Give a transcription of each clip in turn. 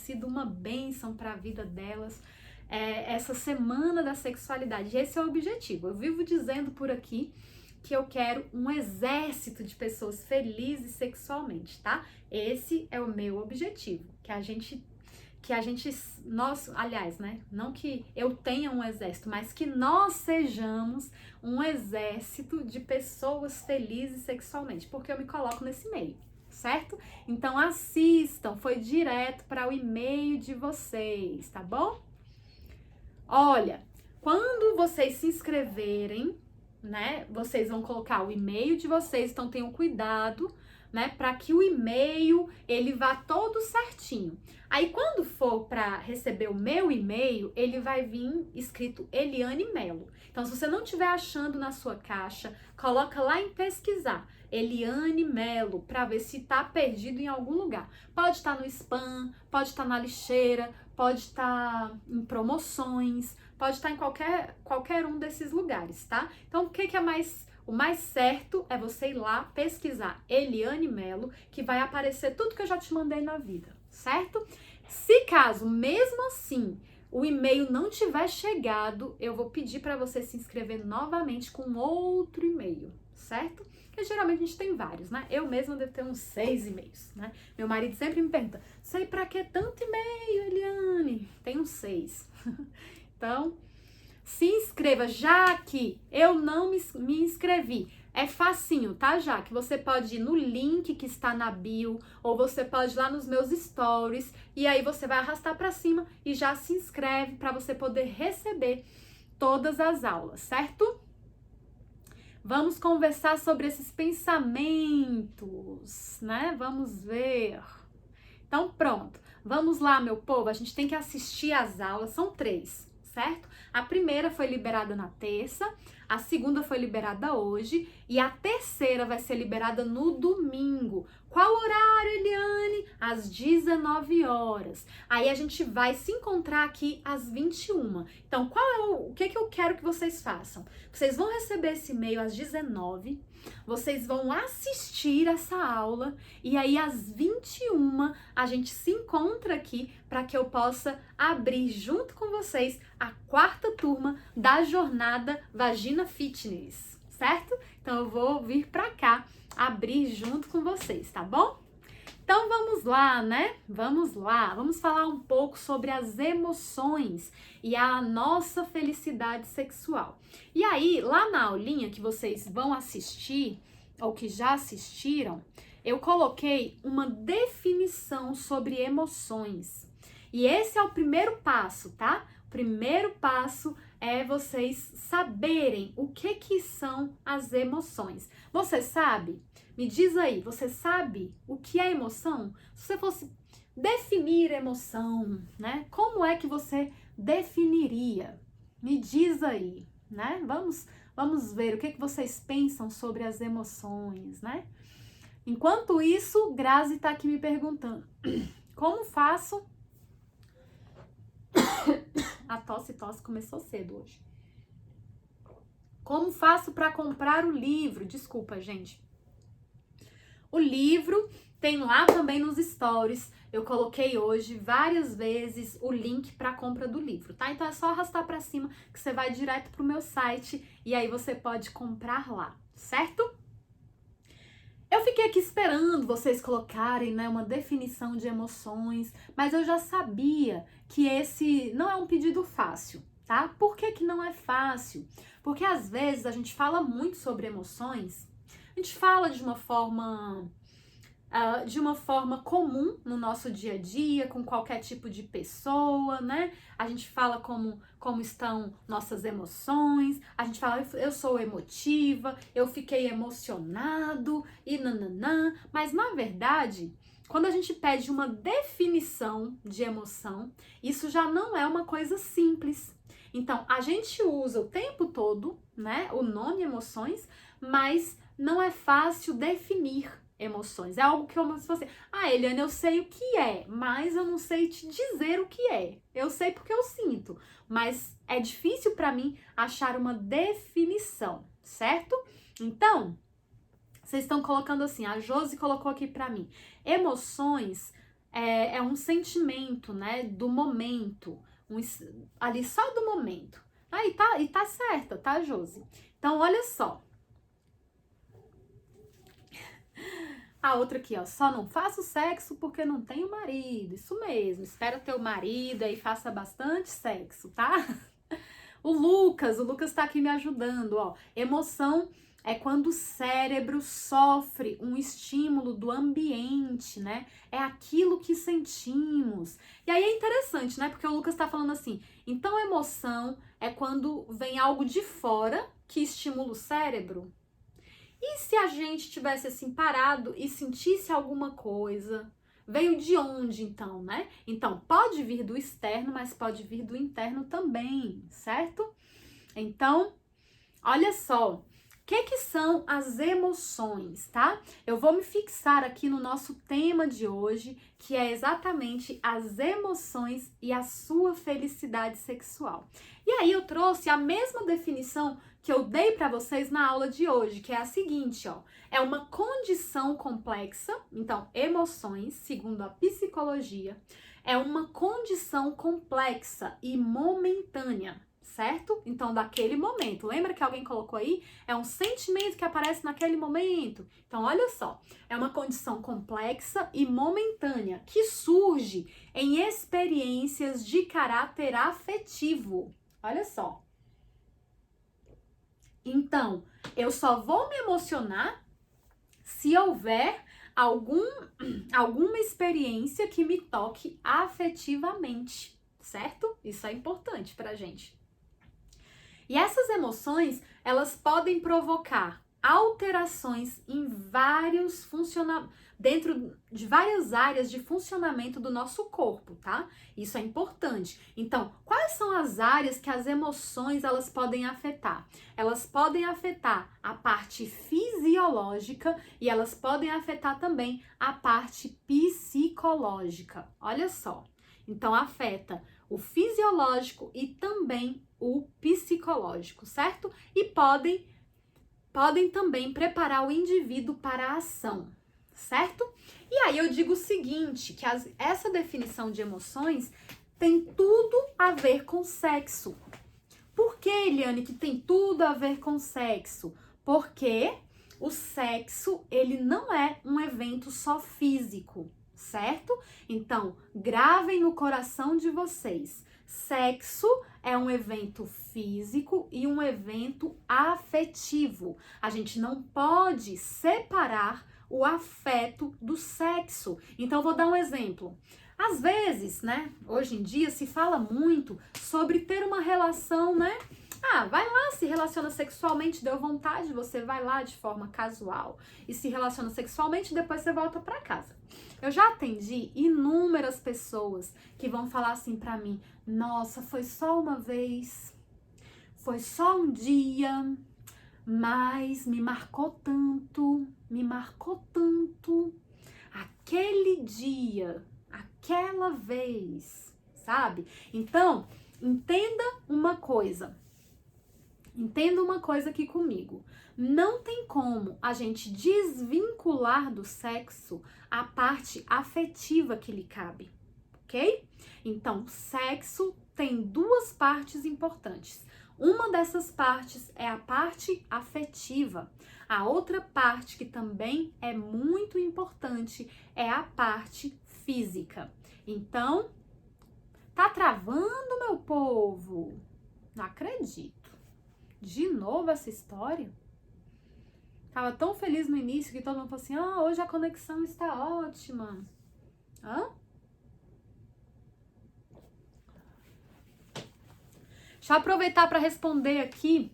sido uma bênção para a vida delas, essa semana da sexualidade. Esse é o objetivo. Eu vivo dizendo por aqui que eu quero um exército de pessoas felizes sexualmente, tá? Esse é o meu objetivo, nós, aliás, né? Não que eu tenha um exército, mas que nós sejamos um exército de pessoas felizes sexualmente, porque eu me coloco nesse meio, certo? Então assistam, foi direto para o e-mail de vocês, tá bom? Olha, quando vocês se inscreverem, né, vocês vão colocar o e-mail de vocês, então tenham cuidado, né, para que o e-mail ele vá todo certinho. Aí quando for para receber o meu e-mail, ele vai vir escrito Eliane Melo. Então se você não estiver achando na sua caixa, coloca lá em pesquisar Eliane Melo para ver se tá perdido em algum lugar. Pode estar no spam, pode estar na lixeira, pode estar em promoções, pode estar em qualquer um desses lugares, tá? Então, o mais certo é você ir lá pesquisar Eliane Melo, que vai aparecer tudo que eu já te mandei na vida, certo? Se caso, mesmo assim, o e-mail não tiver chegado, eu vou pedir para você se inscrever novamente com outro e-mail, certo? Porque geralmente a gente tem vários, né? Eu mesma devo ter uns 6 e-mails, né? Meu marido sempre me pergunta, sei pra que tanto e-mail, Eliane? Tem uns 6. Então, se inscreva, já que eu não me inscrevi. É facinho, tá, já que você pode ir no link que está na bio, ou você pode ir lá nos meus stories, e aí você vai arrastar pra cima e já se inscreve para você poder receber todas as aulas, certo? Vamos conversar sobre esses pensamentos, né? Vamos ver. Então, pronto. Vamos lá, meu povo. A gente tem que assistir às aulas. São 3, certo? A primeira foi liberada na terça, a segunda foi liberada hoje e a terceira vai ser liberada no domingo. Qual horário, Eliane? Às 19 horas. Aí a gente vai se encontrar aqui às 21. Então, o que eu quero que vocês façam? Vocês vão receber esse e-mail às 19, vocês vão assistir essa aula e aí às 21 a gente se encontra aqui para que eu possa abrir junto com vocês a 4ª turma da jornada Vagina Fitness, certo? Então eu vou vir para cá abrir junto com vocês, tá bom? Então vamos lá, né? Vamos lá, vamos falar um pouco sobre as emoções e a nossa felicidade sexual. E aí, lá na aulinha que vocês vão assistir, ou que já assistiram, eu coloquei uma definição sobre emoções. E esse é o primeiro passo, tá? O primeiro passo é vocês saberem o que são as emoções. Você sabe? Me diz aí, você sabe o que é emoção? Se você fosse definir emoção, né? Como é que você definiria? Me diz aí, né? Vamos ver o que vocês pensam sobre as emoções, né? Enquanto isso, Grazi tá aqui me perguntando, como faço? A tosse começou cedo hoje. Como faço para comprar o livro? Desculpa, gente. O livro tem lá também nos stories. Eu coloquei hoje várias vezes o link para a compra do livro, tá? Então é só arrastar para cima que você vai direto pro meu site e aí você pode comprar lá, certo? Eu fiquei aqui esperando vocês colocarem, né, uma definição de emoções, mas eu já sabia que esse não é um pedido fácil, tá? Por que não é fácil? Porque às vezes a gente fala muito sobre emoções, a gente fala de uma forma comum no nosso dia a dia, com qualquer tipo de pessoa, né? A gente fala como estão nossas emoções, a gente fala, eu sou emotiva, eu fiquei emocionado e nananã, mas na verdade, quando a gente pede uma definição de emoção, isso já não é uma coisa simples. Então, a gente usa o tempo todo, né, o nome emoções, mas não é fácil definir emoções. É algo que eu, se você, Eliane, eu sei o que é, mas eu não sei te dizer o que é. Eu sei porque eu sinto, mas é difícil para mim achar uma definição, certo? Então, vocês estão colocando assim, a Josi colocou aqui para mim, emoções é um sentimento, né, do momento, ali só do momento. E tá certa, tá, Josi? Então, olha só. A outra aqui, ó, só não faço sexo porque não tenho marido. Isso mesmo, espera ter o marido aí, faça bastante sexo, tá? O Lucas tá aqui me ajudando, ó. Emoção é quando o cérebro sofre um estímulo do ambiente, né? É aquilo que sentimos. E aí é interessante, né? Porque o Lucas tá falando assim, então emoção é quando vem algo de fora que estimula o cérebro. E se a gente tivesse assim parado e sentisse alguma coisa? Veio de onde então, né? Então, pode vir do externo, mas pode vir do interno também, certo? Então, olha só, o que são as emoções, tá? Eu vou me fixar aqui no nosso tema de hoje, que é exatamente as emoções e a sua felicidade sexual. E aí eu trouxe a mesma definição que eu dei para vocês na aula de hoje, que é a seguinte, ó. É uma condição complexa, então, emoções, segundo a psicologia, é uma condição complexa e momentânea, certo? Então, daquele momento. Lembra que alguém colocou aí? É um sentimento que aparece naquele momento. Então, olha só. É uma condição complexa e momentânea que surge em experiências de caráter afetivo. Olha só. Então, eu só vou me emocionar se houver alguma experiência que me toque afetivamente, certo? Isso é importante pra gente. E essas emoções, elas podem provocar alterações em dentro de várias áreas de funcionamento do nosso corpo, tá? Isso é importante. Então, quais são as áreas que as emoções elas podem afetar? Elas podem afetar a parte fisiológica e elas podem afetar também a parte psicológica. Olha só. Então, afeta o fisiológico e também o psicológico, certo? E podem também preparar o indivíduo para a ação, certo? E aí eu digo o seguinte, que essa definição de emoções tem tudo a ver com sexo. Por que, Eliane, que tem tudo a ver com sexo? Porque o sexo, ele não é um evento só físico, certo? Então, gravem no coração de vocês. Sexo é um evento físico e um evento afetivo. A gente não pode separar o afeto do sexo. Então, eu vou dar um exemplo. Às vezes, né, hoje em dia se fala muito sobre ter uma relação, né? Vai lá, se relaciona sexualmente, deu vontade, você vai lá de forma casual e se relaciona sexualmente, depois você volta para casa. Eu já atendi inúmeras pessoas que vão falar assim pra mim, nossa, foi só uma vez, foi só um dia, mas me marcou tanto, aquele dia, aquela vez, sabe? Então, entenda uma coisa aqui comigo. Não tem como a gente desvincular do sexo a parte afetiva que lhe cabe, ok? Então, sexo tem duas partes importantes. Uma dessas partes é a parte afetiva. A outra parte que também é muito importante é a parte física. Então, tá travando, meu povo? Não acredito. De novo essa história? Tava tão feliz no início que todo mundo falou assim, hoje a conexão está ótima. Deixa eu aproveitar para responder aqui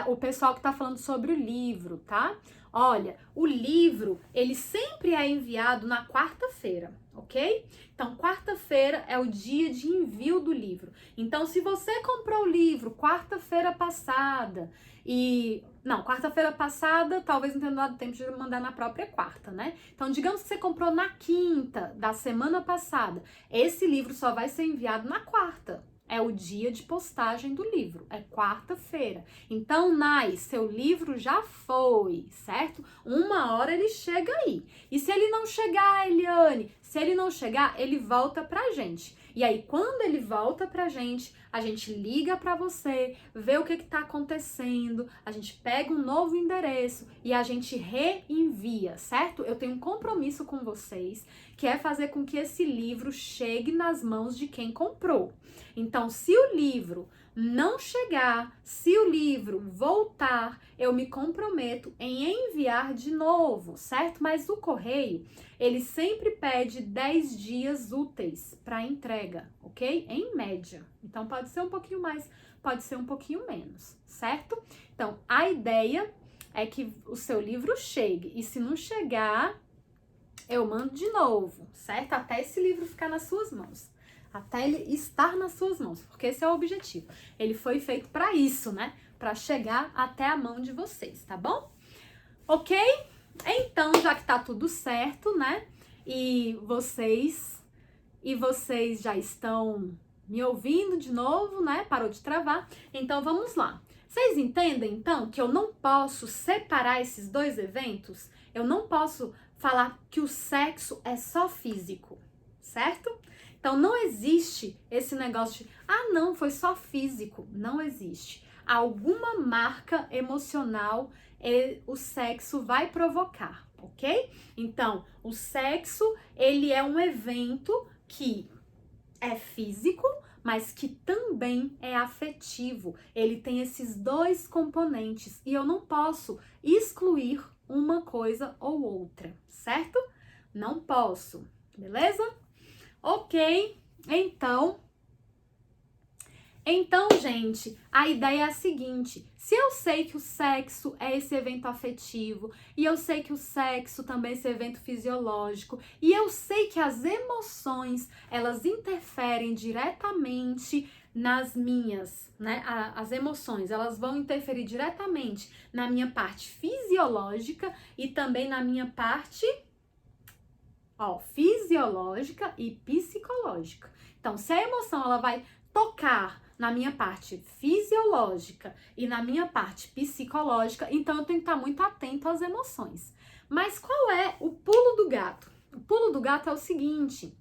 o pessoal que tá falando sobre o livro, tá? Olha, o livro, ele sempre é enviado na quarta-feira, ok? Então, quarta-feira é o dia de envio do livro. Então, se você comprou o livro quarta-feira passada quarta-feira passada, talvez não tenha dado tempo de mandar na própria quarta, né? Então, digamos que você comprou na quinta da semana passada. Esse livro só vai ser enviado na quarta. é o dia de postagem do livro, é quarta-feira. Então, Nai, seu livro já foi, certo? 1 hora ele chega aí. E se ele não chegar, Eliane, se ele não chegar, ele volta pra gente. E aí, quando ele volta pra gente, a gente liga pra você, vê o que tá acontecendo, a gente pega um novo endereço e a gente reenvia, certo? Eu tenho um compromisso com vocês, que é fazer com que esse livro chegue nas mãos de quem comprou. Então, se o livro não chegar, se o livro voltar, eu me comprometo em enviar de novo, certo? Mas o correio, ele sempre pede 10 dias úteis para entrega, ok? Em média. Então, pode ser um pouquinho mais, pode ser um pouquinho menos, certo? Então, a ideia é que o seu livro chegue. E se não chegar, eu mando de novo, certo? Até esse livro ficar nas suas mãos. Até ele estar nas suas mãos, porque esse é o objetivo. Ele foi feito para isso, né? Para chegar até a mão de vocês, tá bom? Ok? Então, já que tá tudo certo, né? E vocês já estão me ouvindo de novo, né? Parou de travar. Então, vamos lá. Vocês entendem, então, que eu não posso separar esses dois eventos? Eu não posso falar que o sexo é só físico, certo? Então, não existe esse negócio de, não, foi só físico. Não existe. Alguma marca emocional o sexo vai provocar, ok? Então, o sexo, ele é um evento que é físico, mas que também é afetivo. Ele tem esses dois componentes e eu não posso excluir uma coisa ou outra, certo? Não posso, beleza? Ok, então, gente, a ideia é a seguinte: se eu sei que o sexo é esse evento afetivo, e eu sei que o sexo também é esse evento fisiológico, e eu sei que as emoções, elas interferem diretamente nas minhas, né? As emoções, elas vão interferir diretamente na minha parte fisiológica e também na minha parte fisiológica e psicológica. Então, se a emoção ela vai tocar na minha parte fisiológica e na minha parte psicológica, então eu tenho que estar muito atento às emoções. Mas qual é o pulo do gato? O pulo do gato é o seguinte: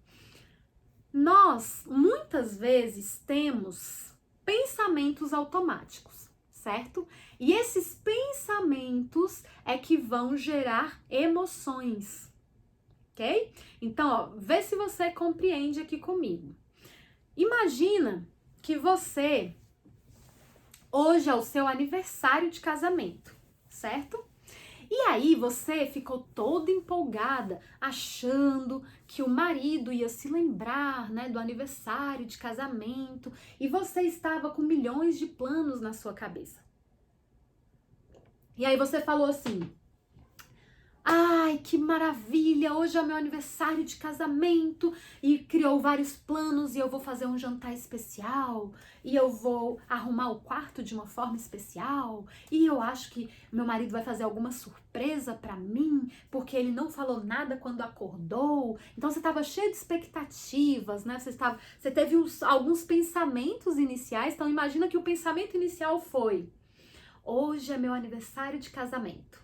nós muitas vezes temos pensamentos automáticos, certo? E esses pensamentos é que vão gerar emoções. Ok? Então, vê se você compreende aqui comigo. Imagina que hoje é o seu aniversário de casamento, certo? E aí você ficou toda empolgada, achando que o marido ia se lembrar, né, do aniversário de casamento, e você estava com milhões de planos na sua cabeça. E aí você falou assim: ai, que maravilha, hoje é o meu aniversário de casamento, e criou vários planos, e eu vou fazer um jantar especial, e eu vou arrumar o quarto de uma forma especial, e eu acho que meu marido vai fazer alguma surpresa pra mim, porque ele não falou nada quando acordou. Então você estava cheio de expectativas, né? Você teve alguns pensamentos iniciais. Então imagina que o pensamento inicial foi: hoje é meu aniversário de casamento.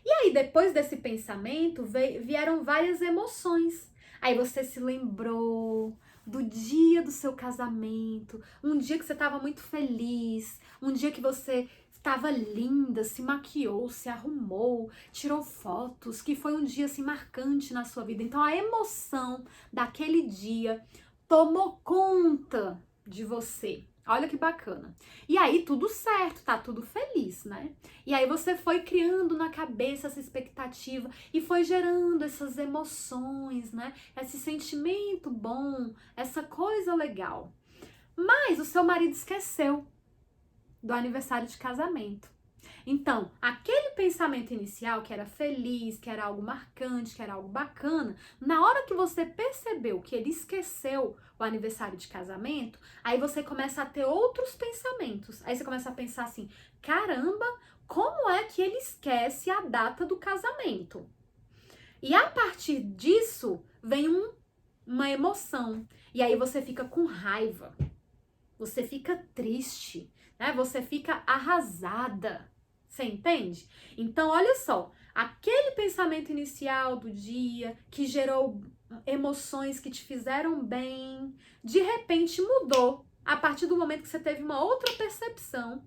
E aí, depois desse pensamento, vieram várias emoções. Aí você se lembrou do dia do seu casamento, um dia que você estava muito feliz, um dia que você estava linda, se maquiou, se arrumou, tirou fotos, que foi um dia assim marcante na sua vida. Então a emoção daquele dia tomou conta de você. Olha que bacana. E aí tudo certo, tá tudo feliz, né? E aí você foi criando na cabeça essa expectativa e foi gerando essas emoções, né? Esse sentimento bom, essa coisa legal. Mas o seu marido esqueceu do aniversário de casamento. Então, aquele pensamento inicial que era feliz, que era algo marcante, que era algo bacana, na hora que você percebeu que ele esqueceu o aniversário de casamento, aí você começa a ter outros pensamentos. Aí você começa a pensar assim: caramba, como é que ele esquece a data do casamento? E a partir disso vem uma emoção. E aí você fica com raiva. você fica triste, né? Você fica arrasada. Você entende? Então, olha só, aquele pensamento inicial do dia que gerou emoções que te fizeram bem, de repente mudou a partir do momento que você teve uma outra percepção.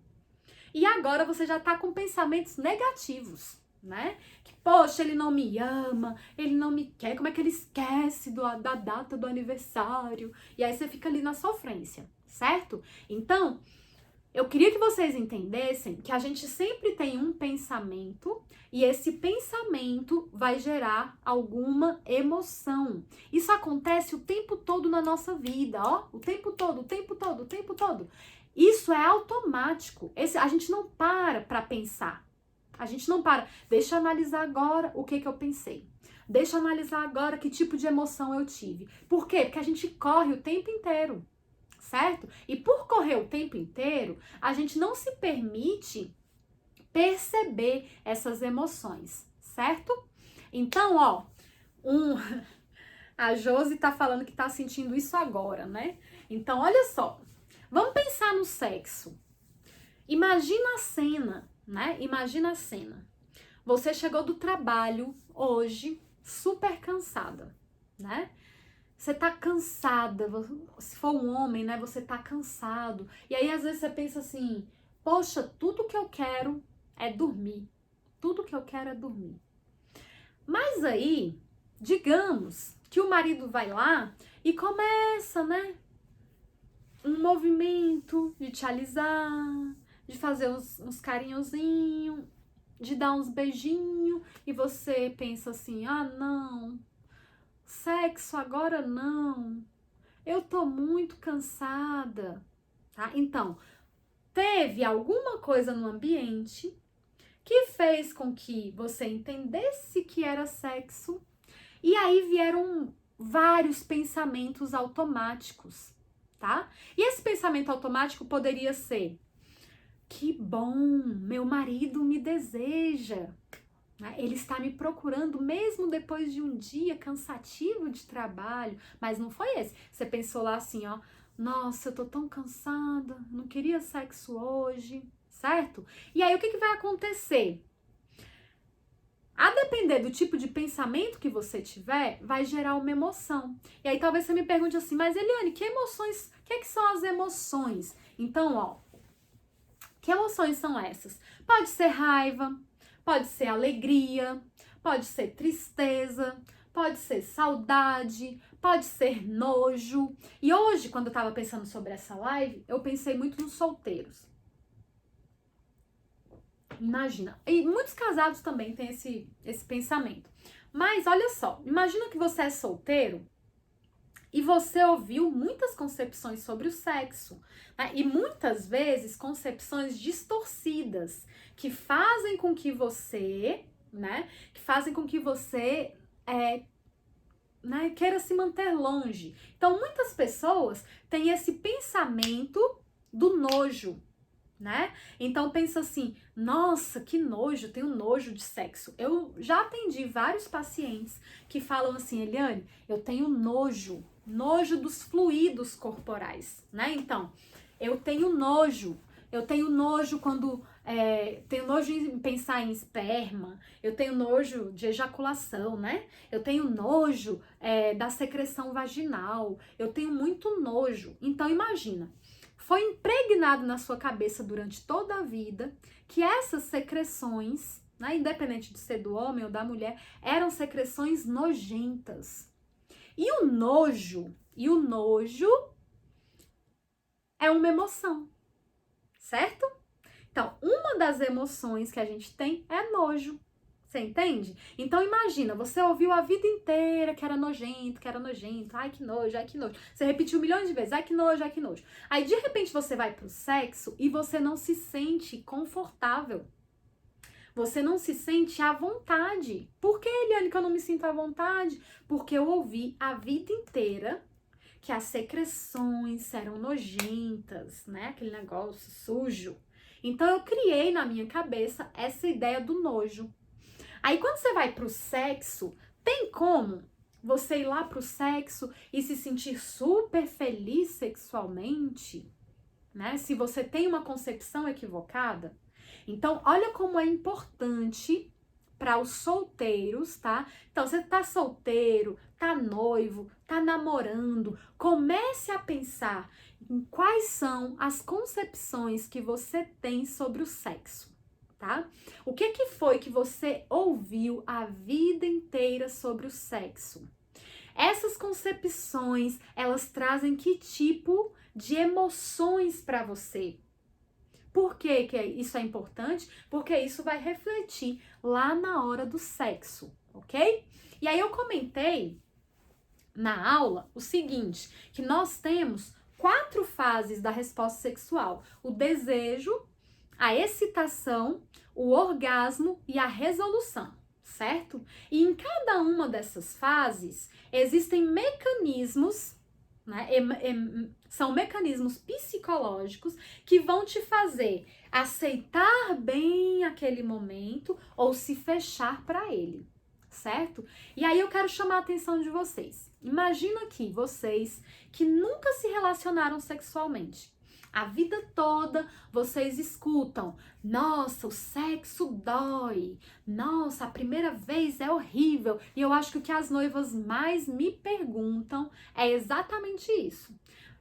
E agora você já tá com pensamentos negativos, né? Que, poxa, ele não me ama, ele não me quer, como é que ele esquece da data do aniversário? E aí você fica ali na sofrência, certo? Então, eu queria que vocês entendessem que a gente sempre tem um pensamento e esse pensamento vai gerar alguma emoção. Isso acontece o tempo todo na nossa vida, ó, o tempo todo, o tempo todo, o tempo todo. Isso é automático. A gente não para pensar. A gente não para. Deixa eu analisar agora o que eu pensei. Deixa eu analisar agora que tipo de emoção eu tive. Por quê? Porque a gente corre o tempo inteiro. Certo? E por correr o tempo inteiro, a gente não se permite perceber essas emoções, certo? Então, ó, a Josi tá falando que tá sentindo isso agora, né? Então, olha só, vamos pensar no sexo. Imagina a cena, né? Imagina a cena. Você chegou do trabalho hoje, super cansada, né? Você tá cansada, se for um homem, né, você tá cansado. E aí, às vezes, você pensa assim, poxa, tudo que eu quero é dormir. Tudo que eu quero é dormir. Mas aí, digamos que o marido vai lá e começa, né, um movimento de te alisar, de fazer uns carinhozinhos, de dar uns beijinhos, e você pensa assim, ah, não, sexo agora não, eu tô muito cansada, tá? Então, teve alguma coisa no ambiente que fez com que você entendesse que era sexo, e aí vieram vários pensamentos automáticos, tá? E esse pensamento automático poderia ser: que bom, meu marido me deseja. Ele está me procurando mesmo depois de um dia cansativo de trabalho. Mas não foi esse. Você pensou lá assim, ó, nossa, eu tô tão cansada, não queria sexo hoje, certo? E aí o que vai acontecer? A depender do tipo de pensamento que você tiver, vai gerar uma emoção. E aí talvez você me pergunte assim, mas Eliane, que emoções, o que são as emoções? Então, ó, que emoções são essas? Pode ser raiva, pode ser alegria, pode ser tristeza, pode ser saudade, pode ser nojo. E hoje, quando eu tava pensando sobre essa live, eu pensei muito nos solteiros. Imagina. E muitos casados também têm esse pensamento. Mas olha só, imagina que você é solteiro e você ouviu muitas concepções sobre o sexo, né? E muitas vezes concepções distorcidas que fazem com que você, né? Que fazem com que você né, queira se manter longe. Então, muitas pessoas têm esse pensamento do nojo, né? Então pensa assim, nossa, que nojo, tenho nojo de sexo. Eu já atendi vários pacientes que falam assim, Eliane, eu tenho nojo dos fluidos corporais, né? Então, eu tenho nojo quando tenho nojo em pensar em esperma, eu tenho nojo de ejaculação, né? Eu tenho nojo da secreção vaginal, eu tenho muito nojo. Então imagina, foi impregnado na sua cabeça durante toda a vida que essas secreções, né, independente de ser do homem ou da mulher, eram secreções nojentas. E o nojo é uma emoção, certo? Então, uma das emoções que a gente tem é nojo. Você entende? Então imagina, você ouviu a vida inteira que era nojento, ai que nojo, ai que nojo. Você repetiu milhões de vezes, ai que nojo, ai que nojo. Aí de repente você vai pro sexo e você não se sente confortável. Você não se sente à vontade. Por que, Eliane, que eu não me sinto à vontade? Porque eu ouvi a vida inteira que as secreções eram nojentas, né? Aquele negócio sujo. Então eu criei na minha cabeça essa ideia do nojo. Aí quando você vai pro sexo, tem como você ir lá pro sexo e se sentir super feliz sexualmente? né? Se você tem uma concepção equivocada. Então, olha como é importante para os solteiros, tá? Então, você tá solteiro, tá noivo, tá namorando, comece a pensar em quais são as concepções que você tem sobre o sexo, tá? O que foi que você ouviu a vida inteira sobre o sexo? Essas concepções, elas trazem que tipo de emoções para você? Por que isso é importante? Porque isso vai refletir lá na hora do sexo, ok? E aí eu comentei na aula o seguinte, que nós temos 4 fases da resposta sexual: o desejo, a excitação, o orgasmo e a resolução, certo? E em cada uma dessas fases existem mecanismos, né? São mecanismos psicológicos que vão te fazer aceitar bem aquele momento ou se fechar para ele, certo? E aí eu quero chamar a atenção de vocês. Imagina aqui vocês que nunca se relacionaram sexualmente. A vida toda vocês escutam: nossa, o sexo dói. Nossa, a primeira vez é horrível. E eu acho que o que as noivas mais me perguntam é exatamente isso.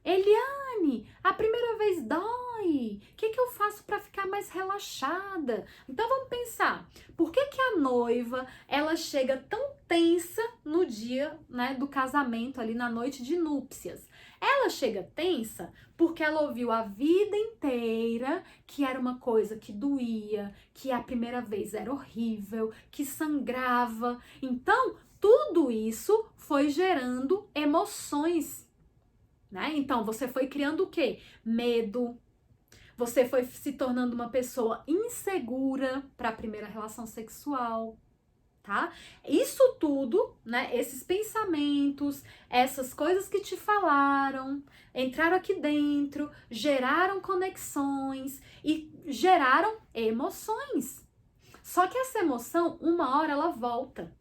Eliane, a primeira vez dói. O que eu faço para ficar mais relaxada? Então vamos pensar. Por que a noiva, ela chega tão tensa no dia, né, do casamento, ali na noite de núpcias? Ela chega tensa porque ela ouviu a vida inteira que era uma coisa que doía, que a primeira vez era horrível, que sangrava. Então, tudo isso foi gerando emoções, né? Então, você foi criando o quê? Medo. Você foi se tornando uma pessoa insegura para a primeira relação sexual, tá? Isso tudo, né? Esses pensamentos, essas coisas que te falaram, entraram aqui dentro, geraram conexões e geraram emoções. Só que essa emoção, uma hora ela volta,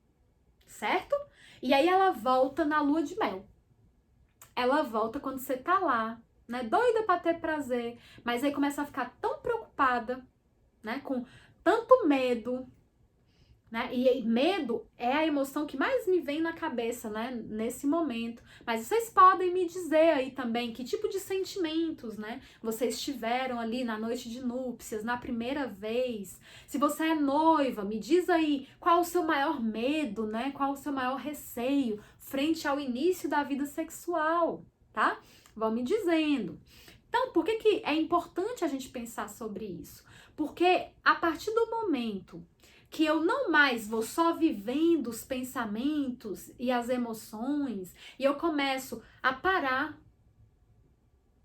certo? E aí ela volta na lua de mel. Ela volta quando você tá lá, né? Doida pra ter prazer, mas aí começa a ficar tão preocupada, né? Com tanto medo, né? E medo é a emoção que mais me vem na cabeça, né? Nesse momento. Mas vocês podem me dizer aí também que tipo de sentimentos, né? Vocês tiveram ali na noite de núpcias, na primeira vez. Se você é noiva, me diz aí qual o seu maior medo, né? Qual o seu maior receio frente ao início da vida sexual, tá? Vão me dizendo. Então, por que é importante a gente pensar sobre isso? Porque a partir do momento que eu não mais vou só vivendo os pensamentos e as emoções, e eu começo a parar,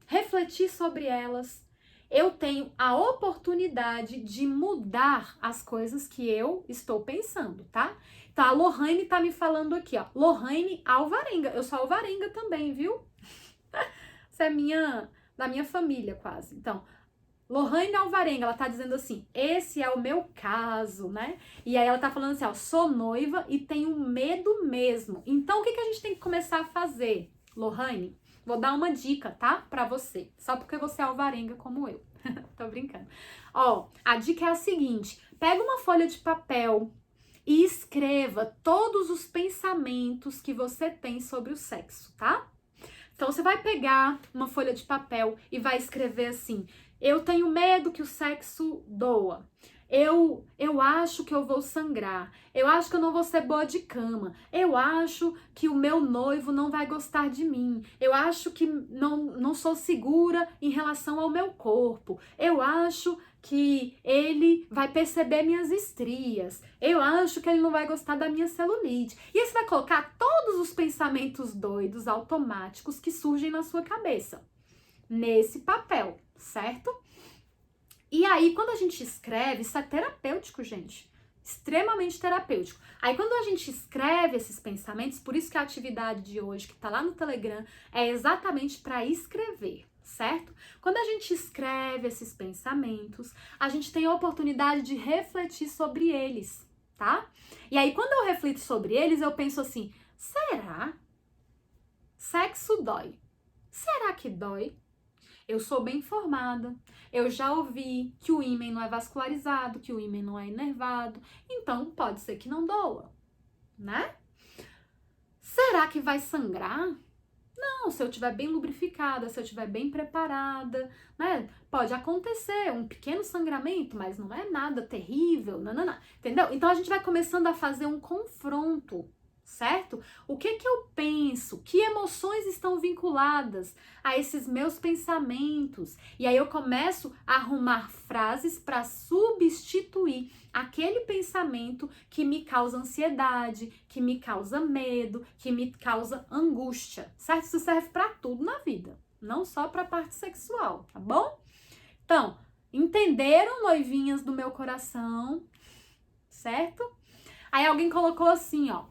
refletir sobre elas, eu tenho a oportunidade de mudar as coisas que eu estou pensando, tá? Então, a Lohane tá me falando aqui, ó. Lohane Alvarenga. Eu sou alvarenga também, viu? Você é da minha família, quase. Então, Lohane Alvarenga, ela tá dizendo assim: esse é o meu caso, né? E aí ela tá falando assim, ó: sou noiva e tenho medo mesmo. Então, o que a gente tem que começar a fazer, Lohane? Vou dar uma dica, tá? Pra você. Só porque você é alvarenga como eu. Tô brincando. Ó, a dica é a seguinte: pega uma folha de papel e escreva todos os pensamentos que você tem sobre o sexo, tá? Então, você vai pegar uma folha de papel e vai escrever assim: eu tenho medo que o sexo doa. Eu acho que eu vou sangrar. Eu acho que eu não vou ser boa de cama. Eu acho que o meu noivo não vai gostar de mim. Eu acho que não sou segura em relação ao meu corpo. Eu acho que ele vai perceber minhas estrias. Eu acho que ele não vai gostar da minha celulite. E aí você vai colocar todos os pensamentos doidos, automáticos que surgem na sua cabeça nesse papel, certo? E aí, quando a gente escreve, isso é terapêutico, gente. Extremamente terapêutico. Aí, quando a gente escreve esses pensamentos, por isso que a atividade de hoje, que tá lá no Telegram, é exatamente para escrever, certo? Quando a gente escreve esses pensamentos, a gente tem a oportunidade de refletir sobre eles, tá? E aí, quando eu reflito sobre eles, eu penso assim: será? Sexo dói. Será que dói? Eu sou bem informada, eu já ouvi que o ímen não é vascularizado, que o ímen não é inervado, então pode ser que não doa, né? Será que vai sangrar? Não, se eu estiver bem lubrificada, se eu estiver bem preparada, né? Pode acontecer um pequeno sangramento, mas não é nada terrível, não, entendeu? Então a gente vai começando a fazer um confronto, certo? O que que eu penso? Que emoções estão vinculadas a esses meus pensamentos? E aí eu começo a arrumar frases para substituir aquele pensamento que me causa ansiedade, que me causa medo, que me causa angústia, certo? Isso serve para tudo na vida, não só para a parte sexual, tá bom? Então, entenderam, noivinhas do meu coração, certo? Aí alguém colocou assim, ó: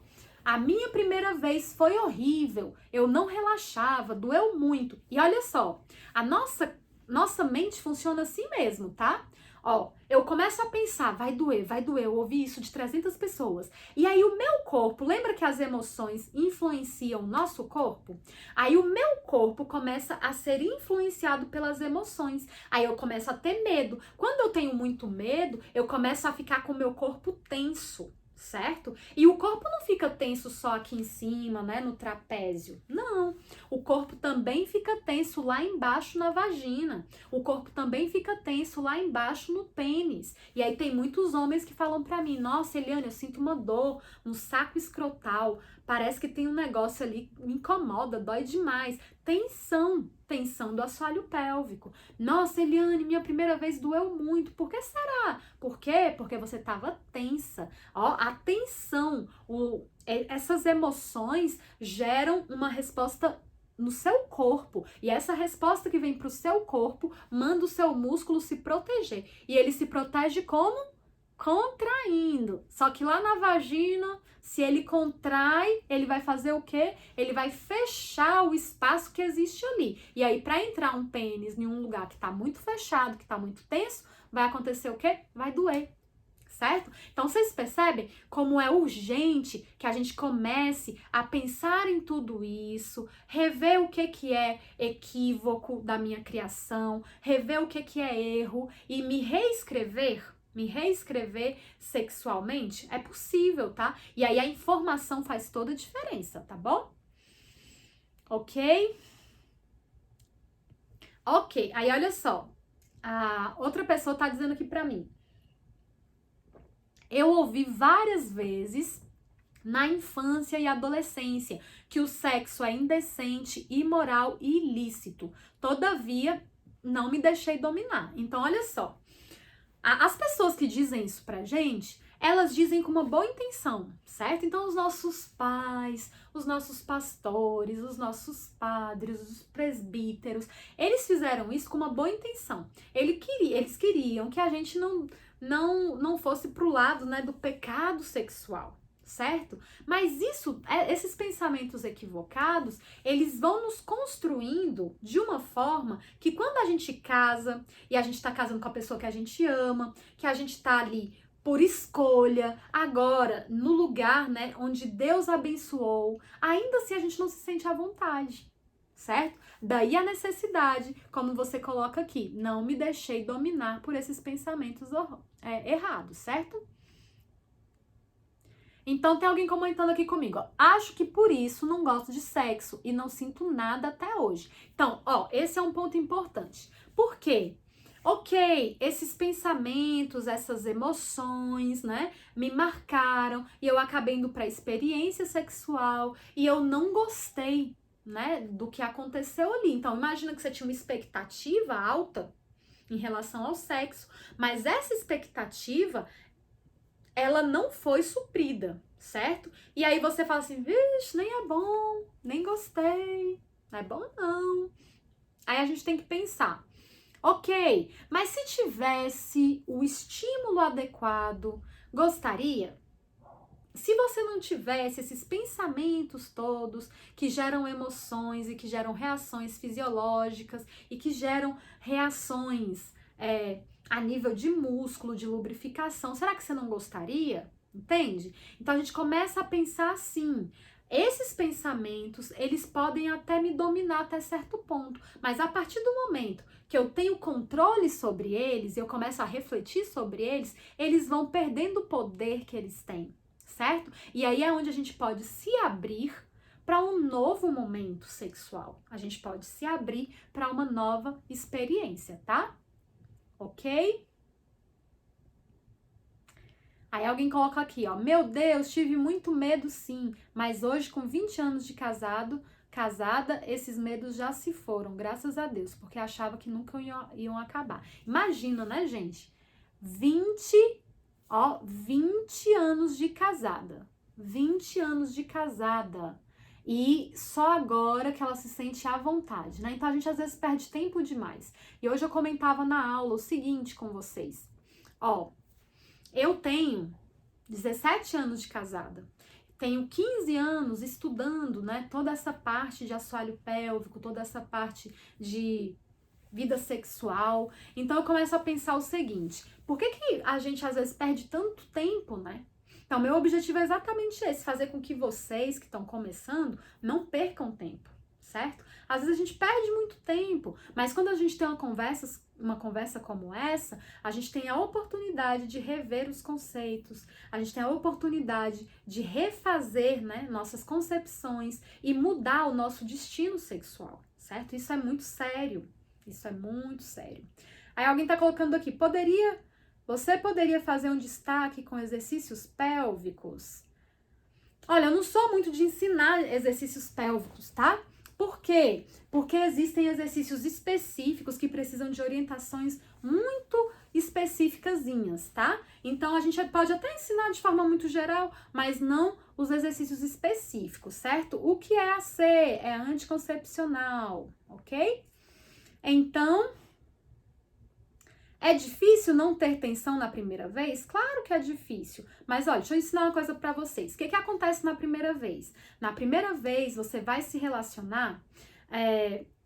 a minha primeira vez foi horrível, eu não relaxava, doeu muito. E olha só, a nossa mente funciona assim mesmo, tá? Ó, eu começo a pensar, vai doer, eu ouvi isso de 300 pessoas. E aí o meu corpo, lembra que as emoções influenciam o nosso corpo? Aí o meu corpo começa a ser influenciado pelas emoções. Aí eu começo a ter medo. Quando eu tenho muito medo, eu começo a ficar com o meu corpo tenso, certo? E o corpo não fica tenso só aqui em cima, né, no trapézio. Não. O corpo também fica tenso lá embaixo na vagina. O corpo também fica tenso lá embaixo no pênis. E aí tem muitos homens que falam pra mim: nossa, Eliane, eu sinto uma dor no saco escrotal. Parece que tem um negócio ali, me incomoda, dói demais. Tensão do assoalho pélvico. Nossa, Eliane, minha primeira vez doeu muito. Por que será? Por quê? Porque você estava tensa. Ó, a tensão, essas emoções geram uma resposta no seu corpo. E essa resposta que vem para o seu corpo manda o seu músculo se proteger. E ele se protege como? Contraindo. Só que lá na vagina, se ele contrai, ele vai fazer o quê? Ele vai fechar o espaço que existe ali. E aí, para entrar um pênis em um lugar que está muito fechado, que está muito tenso, vai acontecer o quê? Vai doer. Certo? Então, vocês percebem como é urgente que a gente comece a pensar em tudo isso, rever o que é equívoco da minha criação, rever o que é erro e me reescrever sexualmente? É possível, tá? E aí a informação faz toda a diferença, tá bom? Ok? Ok, aí olha só. A outra pessoa tá dizendo aqui pra mim: eu ouvi várias vezes na infância e adolescência que o sexo é indecente, imoral e ilícito. Todavia, não me deixei dominar. Então, olha só. As pessoas que dizem isso pra gente, elas dizem com uma boa intenção, certo? Então, os nossos pais, os nossos pastores, os nossos padres, os presbíteros, eles fizeram isso com uma boa intenção. Eles queriam que a gente não fosse pro lado, né, do pecado sexual, certo? Mas esses pensamentos equivocados, eles vão nos construindo de uma forma que quando a gente casa, e a gente tá casando com a pessoa que a gente ama, que a gente tá ali por escolha, agora, no lugar, né, onde Deus abençoou, ainda assim a gente não se sente à vontade, certo? Daí a necessidade, como você coloca aqui: não me deixei dominar por esses pensamentos errados, certo? Então tem alguém comentando aqui comigo, ó: acho que por isso não gosto de sexo e não sinto nada até hoje. Então, ó, esse é um ponto importante. Por quê? Ok, esses pensamentos, essas emoções, né, me marcaram e eu acabei indo para a experiência sexual e eu não gostei, né, do que aconteceu ali. Então, imagina que você tinha uma expectativa alta em relação ao sexo, mas essa expectativa, ela não foi suprida, certo? E aí você fala assim: vixe, nem é bom, nem gostei, não é bom não. Aí a gente tem que pensar: ok, mas se tivesse o estímulo adequado, gostaria? Se você não tivesse esses pensamentos todos que geram emoções e que geram reações fisiológicas e que geram reações a nível de músculo, de lubrificação, será que você não gostaria? Entende? Então a gente começa a pensar assim: esses pensamentos, eles podem até me dominar até certo ponto, mas a partir do momento que eu tenho controle sobre eles, eu começo a refletir sobre eles, eles vão perdendo o poder que eles têm, certo? E aí é onde a gente pode se abrir para um novo momento sexual. A gente pode se abrir para uma nova experiência, tá? Ok? Aí alguém coloca aqui, ó, meu Deus, tive muito medo sim, mas hoje com 20 anos de casada, esses medos já se foram, graças a Deus, porque achava que nunca iam acabar. Imagina, né, gente? 20 anos de casada. 20 anos de casada. E só agora que ela se sente à vontade, né? Então a gente às vezes perde tempo demais. E hoje eu comentava na aula o seguinte com vocês. Ó, eu tenho 17 anos de casada. Tenho 15 anos estudando, né, toda essa parte de assoalho pélvico, toda essa parte de vida sexual. Então eu começo a pensar o seguinte: por que a gente às vezes perde tanto tempo, né? Então, meu objetivo é exatamente esse, fazer com que vocês que estão começando não percam tempo, certo? Às vezes a gente perde muito tempo, mas quando a gente tem uma conversa como essa, a gente tem a oportunidade de rever os conceitos, a gente tem a oportunidade de refazer, né, nossas concepções e mudar o nosso destino sexual, certo? Isso é muito sério, isso é muito sério. Aí alguém tá colocando aqui, você poderia fazer um destaque com exercícios pélvicos? Olha, eu não sou muito de ensinar exercícios pélvicos, tá? Por quê? Porque existem exercícios específicos que precisam de orientações muito específicazinhas, tá? Então, a gente pode até ensinar de forma muito geral, mas não os exercícios específicos, certo? O que é AC? É anticoncepcional, ok? Então, é difícil não ter tensão na primeira vez? Claro que é difícil. Mas olha, deixa eu ensinar uma coisa pra vocês. O que acontece na primeira vez? Na primeira vez, você vai se relacionar,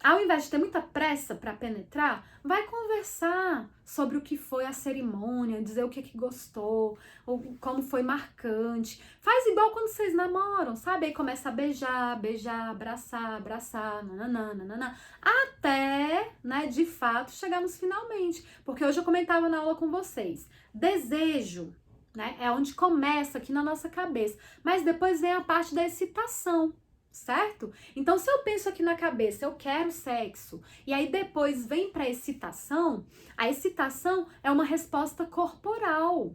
ao invés de ter muita pressa para penetrar, vai conversar sobre o que foi a cerimônia, dizer o que gostou, ou como foi marcante. Faz igual quando vocês namoram, sabe? Aí começa a beijar, abraçar, nananana, até, né, de fato, chegarmos finalmente. Porque hoje eu comentava na aula com vocês, desejo, né, é onde começa aqui na nossa cabeça, mas depois vem a parte da excitação. Certo? Então, se eu penso aqui na cabeça, eu quero sexo, e aí depois vem para a excitação é uma resposta corporal,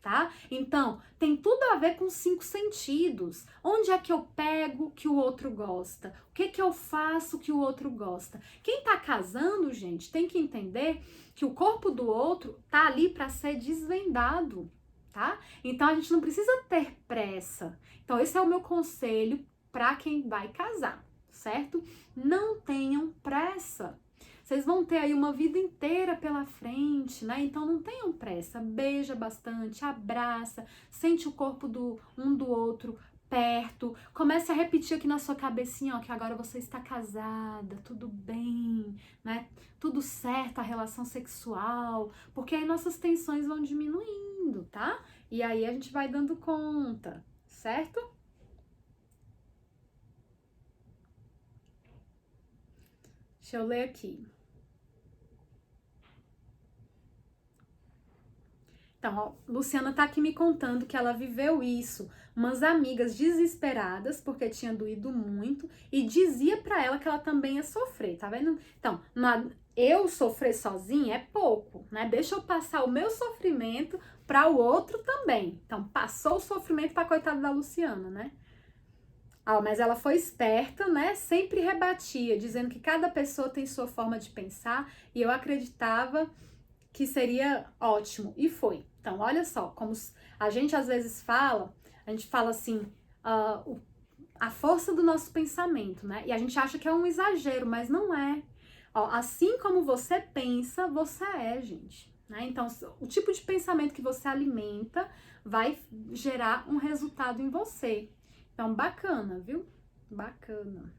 tá? Então, tem tudo a ver com os 5 sentidos. Onde é que eu pego que o outro gosta? O que eu faço que o outro gosta? Quem tá casando, gente, tem que entender que o corpo do outro tá ali para ser desvendado, tá? Então, a gente não precisa ter pressa. Então, esse é o meu conselho para quem vai casar, certo? Não tenham pressa. Vocês vão ter aí uma vida inteira pela frente, né? Então não tenham pressa. Beija bastante, abraça, sente o corpo um do outro perto. Comece a repetir aqui na sua cabecinha, ó, que agora você está casada, tudo bem, né? Tudo certo, a relação sexual, porque aí nossas tensões vão diminuindo, tá? E aí a gente vai dando conta, certo? Deixa eu ler aqui. Então, ó, Luciana tá aqui me contando que ela viveu isso. Umas amigas desesperadas, porque tinha doído muito, e dizia pra ela que ela também ia sofrer, tá vendo? Então, eu sofrer sozinha é pouco, né? Deixa eu passar o meu sofrimento para o outro também. Então, passou o sofrimento pra coitada da Luciana, né? Ah, mas ela foi esperta, né? Sempre rebatia, dizendo que cada pessoa tem sua forma de pensar, e eu acreditava que seria ótimo, e foi. Então, olha só, como a gente às vezes fala, a gente fala assim, a força do nosso pensamento, né? E a gente acha que é um exagero, mas não é. Ó, assim como você pensa, você é, gente. Né? Então, o tipo de pensamento que você alimenta vai gerar um resultado em você. Então, bacana, viu? Bacana.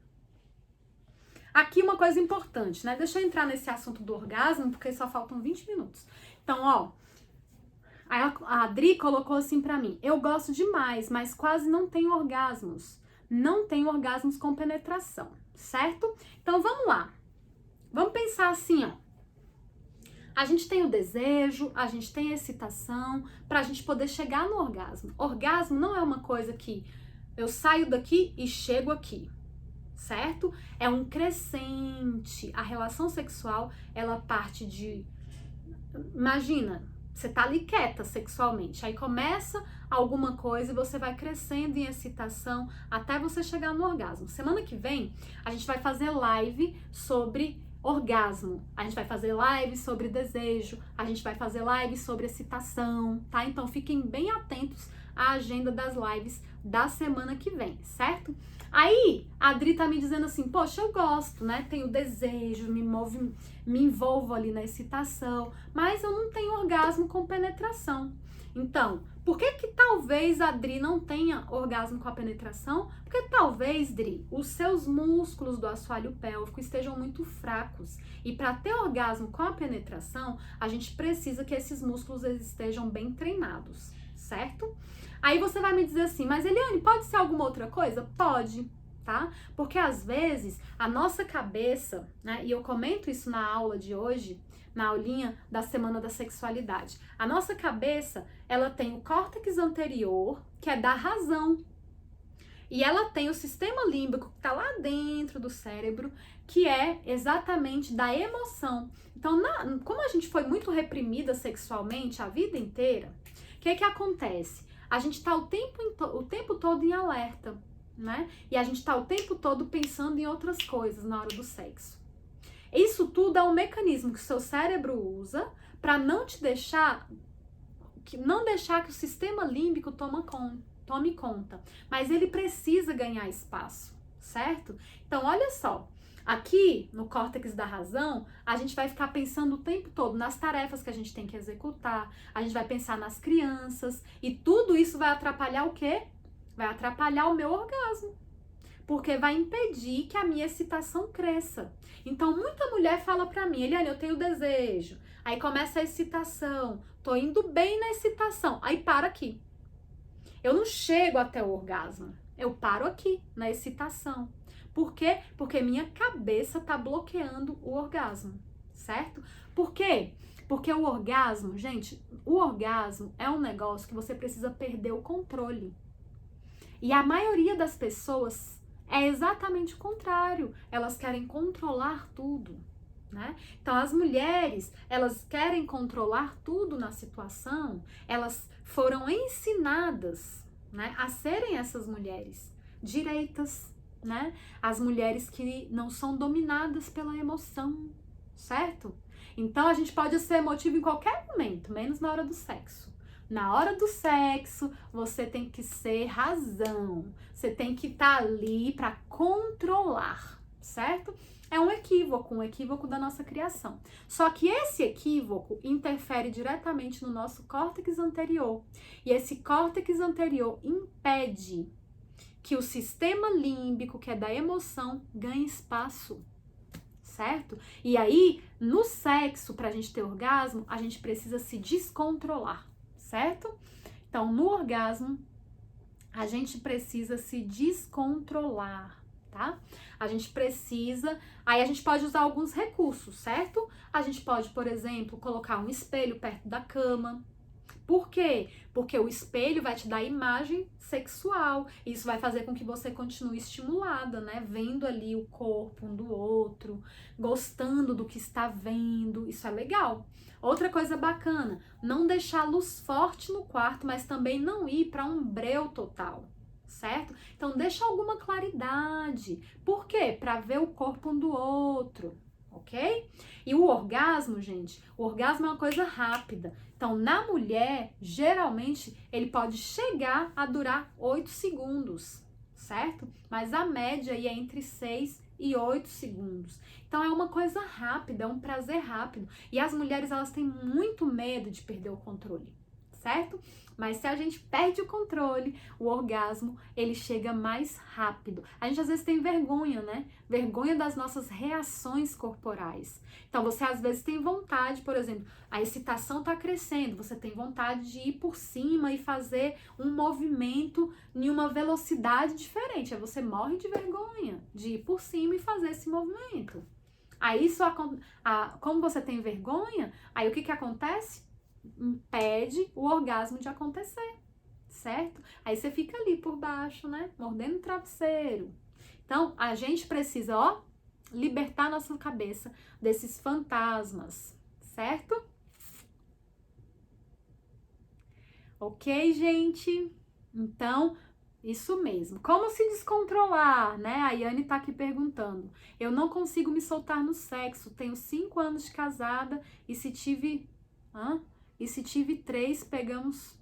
Aqui uma coisa importante, né? Deixa eu entrar nesse assunto do orgasmo, porque só faltam 20 minutos. Então, ó, a Adri colocou assim pra mim: eu gosto demais, mas quase não tenho orgasmos. não têm orgasmos com penetração, certo? Então vamos lá. Vamos pensar assim, ó. A gente tem o desejo, a gente tem a excitação pra gente poder chegar no orgasmo. Orgasmo não é uma coisa que eu saio daqui e chego aqui, certo? É um crescente. A relação sexual, ela parte de... Imagina, você tá ali quieta sexualmente, aí começa alguma coisa e você vai crescendo em excitação até você chegar no orgasmo. Semana que vem, a gente vai fazer live sobre orgasmo, a gente vai fazer live sobre desejo, a gente vai fazer live sobre excitação, tá? Então fiquem bem atentos à agenda das lives da semana que vem, certo? Aí, a Adri tá me dizendo assim, poxa, eu gosto, né? Tenho desejo, me envolvo ali na excitação, mas eu não tenho orgasmo com penetração. Então, por que que talvez a Dri não tenha orgasmo com a penetração? Porque talvez, Dri, os seus músculos do assoalho pélvico estejam muito fracos. E para ter orgasmo com a penetração, a gente precisa que esses músculos estejam bem treinados, certo? Aí você vai me dizer assim, mas Eliane, pode ser alguma outra coisa? Pode, tá? Porque às vezes a nossa cabeça, né, e eu comento isso na aula de hoje, na aulinha da Semana da Sexualidade. A nossa cabeça, ela tem o córtex anterior, que é da razão. E ela tem o sistema límbico, que está lá dentro do cérebro, que é exatamente da emoção. Então, como a gente foi muito reprimida sexualmente a vida inteira, o que que acontece? A gente está o tempo todo em alerta, né? E a gente está o tempo todo pensando em outras coisas na hora do sexo. Isso tudo é um mecanismo que o seu cérebro usa para não deixar que o sistema límbico tome conta. Mas ele precisa ganhar espaço, certo? Então, olha só. Aqui, no córtex da razão, a gente vai ficar pensando o tempo todo nas tarefas que a gente tem que executar, a gente vai pensar nas crianças, e tudo isso vai atrapalhar o quê? Vai atrapalhar o meu orgasmo, porque vai impedir que a minha excitação cresça. Então, muita mulher fala pra mim, Eliane, eu tenho desejo, aí começa a excitação, tô indo bem na excitação, aí para aqui. Eu não chego até o orgasmo, eu paro aqui, na excitação. Por quê? Porque minha cabeça tá bloqueando o orgasmo, certo? Por quê? Porque o orgasmo, gente, o orgasmo é um negócio que você precisa perder o controle. E a maioria das pessoas é exatamente o contrário. Elas querem controlar tudo, né? Então, as mulheres, elas querem controlar tudo na situação. Elas foram ensinadas, né, a serem essas mulheres direitas, né? As mulheres que não são dominadas pela emoção, certo? Então, a gente pode ser emotivo em qualquer momento, menos na hora do sexo. Na hora do sexo, você tem que ser razão. Você tem que estar ali para controlar, certo? É um equívoco da nossa criação. Só que esse equívoco interfere diretamente no nosso córtex anterior. E esse córtex anterior impede que o sistema límbico, que é da emoção, ganhe espaço, certo? E aí, no sexo, pra gente ter orgasmo, a gente precisa se descontrolar, certo? Então, no orgasmo, a gente precisa se descontrolar, tá? A gente precisa... Aí a gente pode usar alguns recursos, certo? A gente pode, por exemplo, colocar um espelho perto da cama. Por quê? Porque o espelho vai te dar imagem sexual. Isso vai fazer com que você continue estimulada, né? Vendo ali o corpo um do outro, gostando do que está vendo. Isso é legal. Outra coisa bacana, não deixar luz forte no quarto, mas também não ir para um breu total, certo? Então deixa alguma claridade. Por quê? Para ver o corpo um do outro, ok? E o orgasmo, gente, o orgasmo é uma coisa rápida. Então, na mulher, geralmente, ele pode chegar a durar 8 segundos, certo? Mas a média aí é entre 6 e 8 segundos. Então, é uma coisa rápida, é um prazer rápido. E as mulheres, elas têm muito medo de perder o controle, certo? Mas se a gente perde o controle, o orgasmo, ele chega mais rápido. A gente às vezes tem vergonha, né? Vergonha das nossas reações corporais. Então você às vezes tem vontade, por exemplo, a excitação tá crescendo, você tem vontade de ir por cima e fazer um movimento em uma velocidade diferente. Aí você morre de vergonha de ir por cima e fazer esse movimento. Aí como você tem vergonha, aí o que acontece? Impede o orgasmo de acontecer, certo? Aí você fica ali por baixo, né? Mordendo o travesseiro. Então, a gente precisa, ó, libertar nossa cabeça desses fantasmas, certo? Ok, gente? Então, isso mesmo. Como se descontrolar, né? A Yane tá aqui perguntando. Eu não consigo me soltar no sexo. Tenho 5 anos de casada e se tive... E se tive 3, pegamos...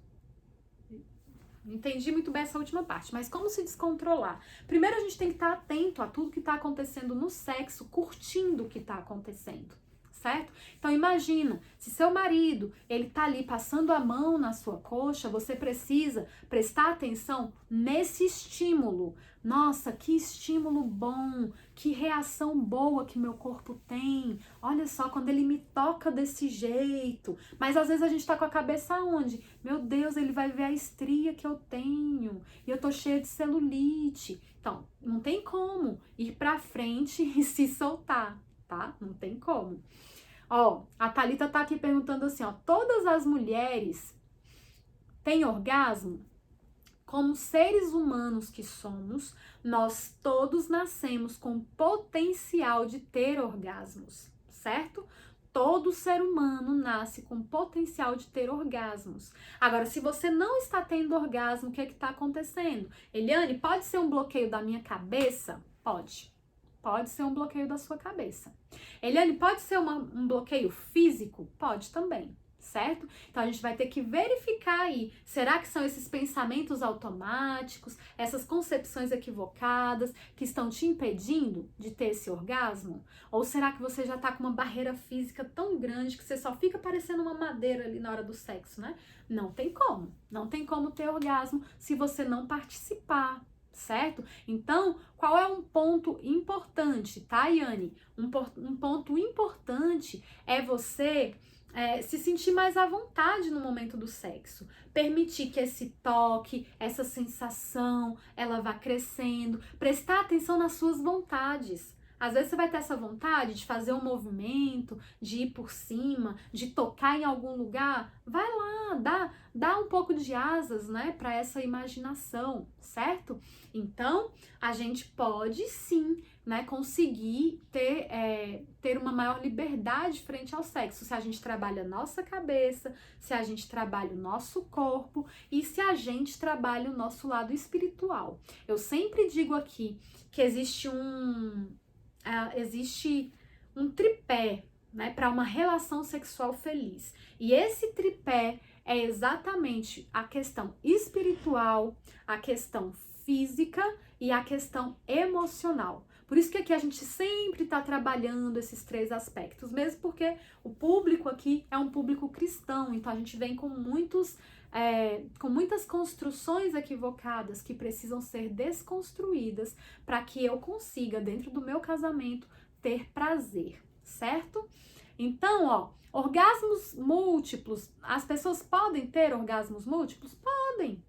Não entendi muito bem essa última parte, mas como se descontrolar? Primeiro a gente tem que estar atento a tudo que está acontecendo no sexo, curtindo o que está acontecendo, certo? Então imagina, se seu marido, ele tá ali passando a mão na sua coxa, você precisa prestar atenção nesse estímulo. Nossa, que estímulo bom, que reação boa que meu corpo tem. Olha só, quando ele me toca desse jeito. Mas às vezes a gente tá com a cabeça onde? Meu Deus, ele vai ver a estria que eu tenho. E eu tô cheia de celulite. Então, não tem como ir pra frente e se soltar, tá? Não tem como. Ó, a Thalita tá aqui perguntando assim, ó. Todas as mulheres têm orgasmo? Como seres humanos que somos, nós todos nascemos com potencial de ter orgasmos, certo? Todo ser humano nasce com potencial de ter orgasmos. Agora, se você não está tendo orgasmo, o que está acontecendo? Eliane, pode ser um bloqueio da minha cabeça? Pode. Pode ser um bloqueio da sua cabeça. Eliane, pode ser um bloqueio físico? Pode também. Certo? Então a gente vai ter que verificar aí, será que são esses pensamentos automáticos, essas concepções equivocadas que estão te impedindo de ter esse orgasmo? Ou será que você já tá com uma barreira física tão grande que você só fica parecendo uma madeira ali na hora do sexo, né? Não tem como, não tem como ter orgasmo se você não participar, certo? Então, qual é um ponto importante, tá, Yane? Um ponto importante é você se sentir mais à vontade no momento do sexo. Permitir que esse toque, essa sensação, ela vá crescendo. Prestar atenção nas suas vontades. Às vezes você vai ter essa vontade de fazer um movimento, de ir por cima, de tocar em algum lugar. Vai lá, dá um pouco de asas, né, para essa imaginação, certo? Então, a gente pode sim, né, conseguir ter uma maior liberdade frente ao sexo, se a gente trabalha a nossa cabeça, se a gente trabalha o nosso corpo e se a gente trabalha o nosso lado espiritual. Eu sempre digo aqui que existe um tripé, né, para uma relação sexual feliz. E esse tripé é exatamente a questão espiritual, a questão física e a questão emocional. Por isso que aqui a gente sempre está trabalhando esses 3 aspectos, mesmo porque o público aqui é um público cristão, então a gente vem com muitas construções equivocadas que precisam ser desconstruídas para que eu consiga, dentro do meu casamento, ter prazer, certo? Então, ó, orgasmos múltiplos, as pessoas podem ter orgasmos múltiplos? Podem.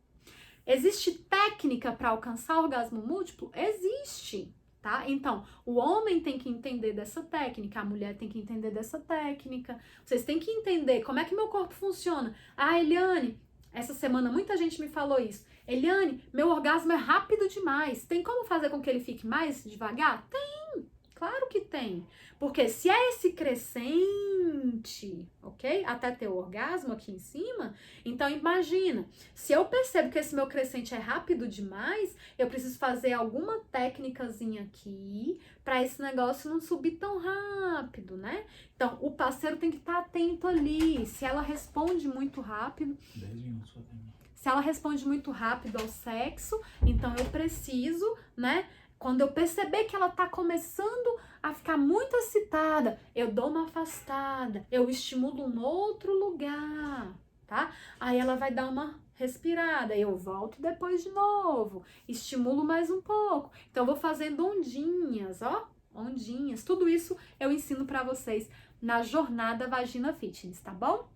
Existe técnica para alcançar orgasmo múltiplo? Existe. Tá? Então, o homem tem que entender dessa técnica, a mulher tem que entender dessa técnica. Vocês têm que entender como é que meu corpo funciona. Ah, Eliane, essa semana muita gente me falou isso. Eliane, meu orgasmo é rápido demais. Tem como fazer com que ele fique mais devagar? Tem, claro que tem. Porque se é esse crescente, ok? Até ter o orgasmo aqui em cima, então imagina, se eu percebo que esse meu crescente é rápido demais, eu preciso fazer alguma técnicazinha aqui para esse negócio não subir tão rápido, né? Então, o parceiro tem que estar atento ali. Se ela responde muito rápido... 10 minutos só tem. Se ela responde muito rápido ao sexo, então eu preciso, né? Quando eu perceber que ela tá começando a ficar muito excitada, eu dou uma afastada, eu estimulo um outro lugar, tá? Aí ela vai dar uma respirada, aí eu volto depois de novo, estimulo mais um pouco. Então, eu vou fazendo ondinhas, ó, ondinhas. Tudo isso eu ensino pra vocês na jornada Vagina Fitness, tá bom?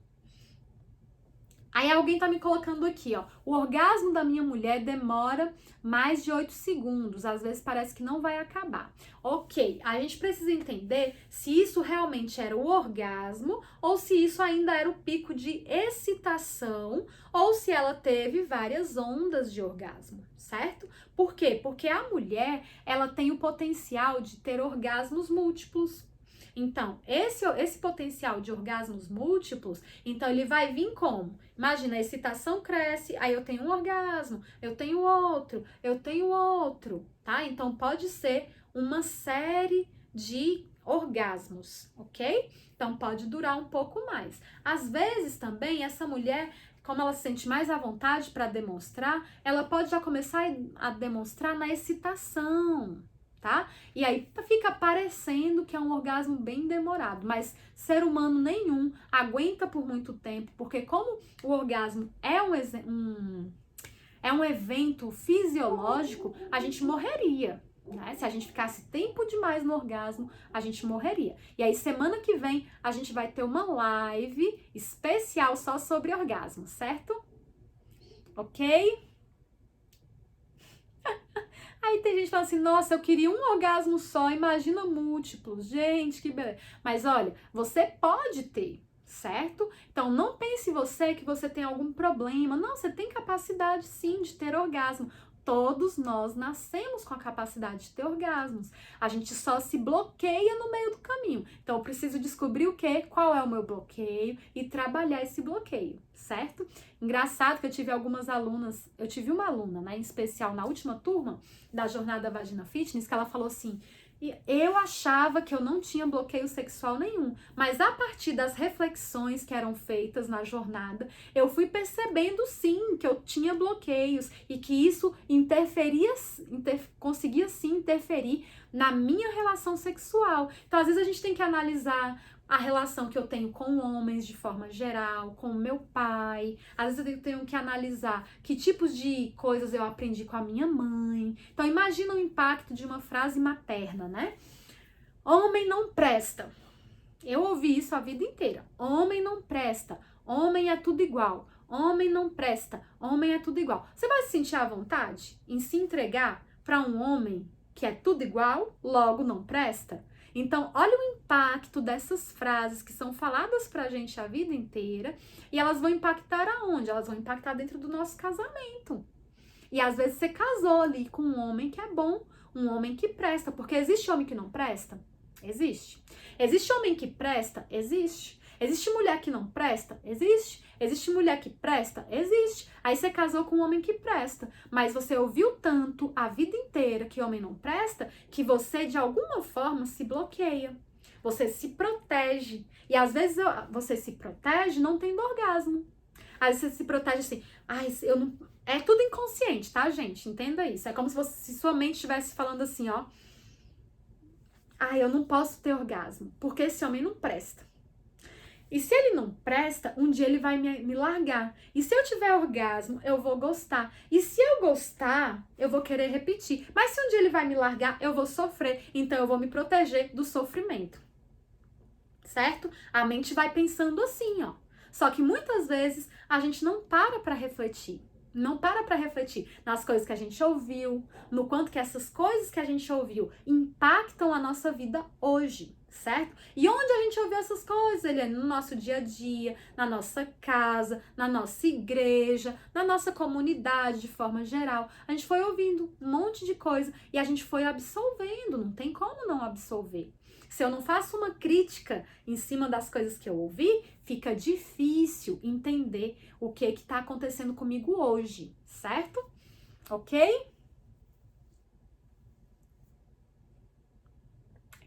Aí alguém tá me colocando aqui, ó, o orgasmo da minha mulher demora mais de 8 segundos, às vezes parece que não vai acabar. Ok, a gente precisa entender se isso realmente era o orgasmo ou se isso ainda era o pico de excitação ou se ela teve várias ondas de orgasmo, certo? Por quê? Porque a mulher, ela tem o potencial de ter orgasmos múltiplos. Então, esse potencial de orgasmos múltiplos, então ele vai vir como? Imagina, a excitação cresce, aí eu tenho um orgasmo, eu tenho outro, tá? Então, pode ser uma série de orgasmos, ok? Então, pode durar um pouco mais. Às vezes, também, essa mulher, como ela se sente mais à vontade para demonstrar, ela pode já começar a demonstrar na excitação, tá? E aí fica parecendo que é um orgasmo bem demorado, mas ser humano nenhum aguenta por muito tempo, porque como o orgasmo é um evento fisiológico, a gente morreria, né? Se a gente ficasse tempo demais no orgasmo, a gente morreria. E aí semana que vem a gente vai ter uma live especial só sobre orgasmo, certo? Ok? Aí tem gente que fala assim, nossa, eu queria um orgasmo só, imagina múltiplos. Gente, que beleza. Mas olha, você pode ter, certo? Então não pense você que você tem algum problema. Não, você tem capacidade sim de ter orgasmo. Todos nós nascemos com a capacidade de ter orgasmos. A gente só se bloqueia no meio do caminho. Então eu preciso descobrir o quê? Qual é o meu bloqueio e trabalhar esse bloqueio, certo? Engraçado que eu tive algumas alunas, eu tive uma aluna, né, em especial na última turma da jornada Vagina Fitness, que ela falou assim, eu achava que eu não tinha bloqueio sexual nenhum, mas a partir das reflexões que eram feitas na jornada, eu fui percebendo sim que eu tinha bloqueios e que isso conseguia sim interferir na minha relação sexual. Então, às vezes a gente tem que analisar a relação que eu tenho com homens de forma geral, com o meu pai. Às vezes eu tenho que analisar que tipos de coisas eu aprendi com a minha mãe. Então imagina o impacto de uma frase materna, né? Homem não presta. Eu ouvi isso a vida inteira. Homem não presta. Homem é tudo igual. Homem não presta. Homem é tudo igual. Você vai se sentir à vontade em se entregar para um homem que é tudo igual, logo não presta? Então, olha o impacto dessas frases que são faladas pra gente a vida inteira e elas vão impactar aonde? Elas vão impactar dentro do nosso casamento. E às vezes você casou ali com um homem que é bom, um homem que presta, porque existe homem que não presta? Existe. Existe homem que presta? Existe. Existe mulher que não presta? Existe. Existe mulher que presta? Existe. Aí você casou com um homem que presta, mas você ouviu tanto a vida inteira que homem não presta, que você de alguma forma se bloqueia. Você se protege. E às vezes você se protege não tendo orgasmo. Às vezes você se protege assim, ai, eu não... É tudo inconsciente, tá, gente? Entenda isso. É como se sua mente estivesse falando assim, ó. Ai, eu não posso ter orgasmo, porque esse homem não presta. E se ele não presta, um dia ele vai me largar. E se eu tiver orgasmo, eu vou gostar. E se eu gostar, eu vou querer repetir. Mas se um dia ele vai me largar, eu vou sofrer. Então eu vou me proteger do sofrimento. Certo? A mente vai pensando assim, ó. Só que muitas vezes a gente não para refletir. Não para refletir nas coisas que a gente ouviu, no quanto que essas coisas que a gente ouviu impactam a nossa vida hoje, certo? E onde a gente ouviu essas coisas? Ele é no nosso dia a dia, na nossa casa, na nossa igreja, na nossa comunidade de forma geral. A gente foi ouvindo um monte de coisa e a gente foi absolvendo, não tem como não absolver. Se eu não faço uma crítica em cima das coisas que eu ouvi, fica difícil entender o que está acontecendo comigo hoje, certo? Ok?